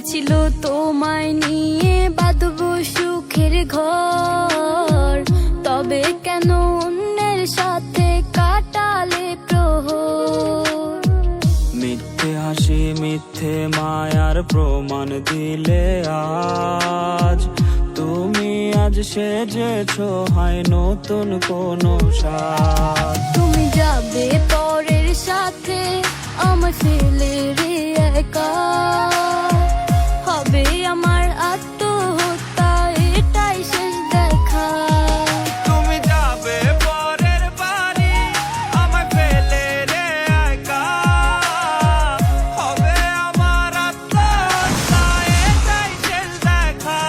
ছিল তোমায় নিয়ে বাঁধবো সুখের ঘর, তবে কেন অন্যের সাথে কাটালে প্রহর। মিথ্যে হাসি মিথ্যে মায়ার প্রমাণ দিলে আজ, তুমি আজ সেজেছো হয় নতুন কোনো সাজ। তুমি যাবে পরের সাথে আমার ফেলে রে একা, হবে আমার আত্মহত্যা এটাই শেষ দেখা। তুমি যাবে পরের বাড়ি আমায় ফেলে রে একা, হবে আমার আত্মহত্যা এটাই শেষ দেখা।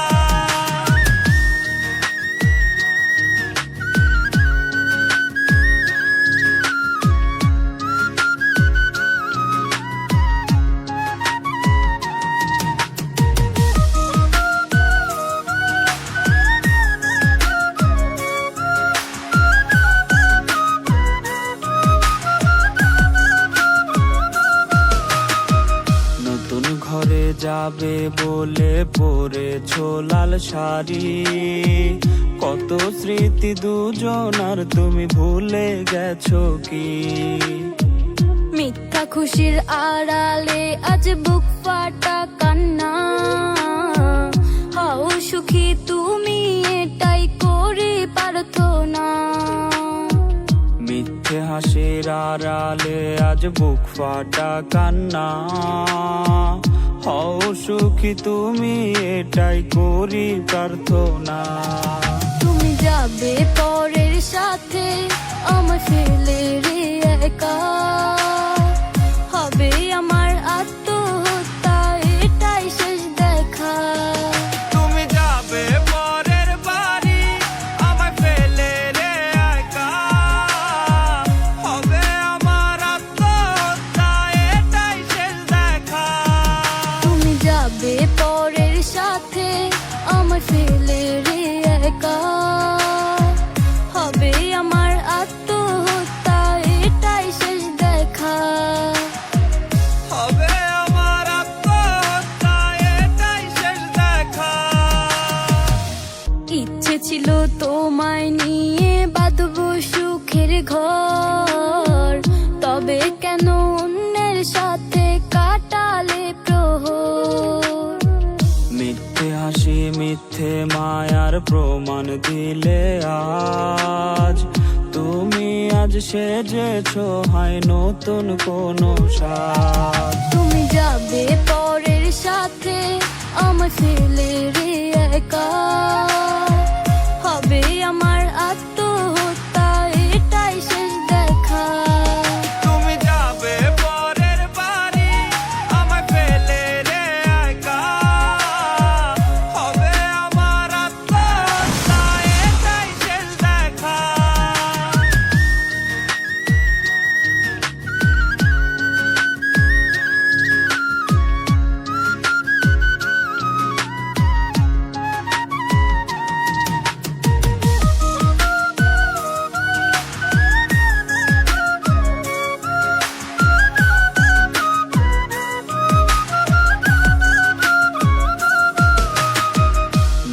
নতুন ঘরে যাবে বলে পরেছো লাল শাড়ি, কত স্মৃতি দুজনার তুমি ভুলে গেছো কি? মিথ্যা খুশির আড়ালে আজ বুক ফাটা কান্না, হাও সুখী তুমি এটাই করি প্রার্থনা। মিথ্যে হাসির আড়ালে আজ বুক ফাটা কান্না, হও সুখী তুমি এটাই করি প্রার্থনা। তুমি যাবে পরের সাথে আমার ফেলে রে একা, হবে আমার আত্মহত্যা এটাই শেষ দেখা। তুমি যাবে পরের বাড়ি আমায় ফেলে রে একা, হবে আমার আত্মহত্যা এটাই শেষ দেখা। তুমি যাবে পরের সাথে আমার ফেলে রে একা, হবে আমার আত্মহত্যা এটাই শেষ দেখা। হবে আমার আত্মহত্যা এটাই শেষ দেখা। ইচ্ছে ছিল তোমায় নিয়ে বাঁধবো সুখের ঘর, তবে কেন অন্যের সাথে কাটালে প্রহর। মিথ্যে হাসি মিথ্যে মায়ার প্রমাণ দিলে আজ, তুমি আজ সেজেছো হয় নতুন কোনো সাজ। তুমি যাবে পরের সাথে আমার ফেলে রে একা, হবে আমার আত্মহত্যা এটাই শেষ দেখা। তুমি যাবে পরের বাড়ি আমায় ফেলে রে একা, হবে আমার আত্মহত্যা এটাই শেষ দেখা।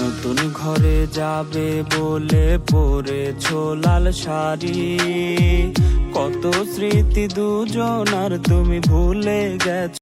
নতুন ঘরে যাবে বলে পরেছো লাল শাড়ি, কত স্মৃতি দুজনার তুমি ভুলে গেছো।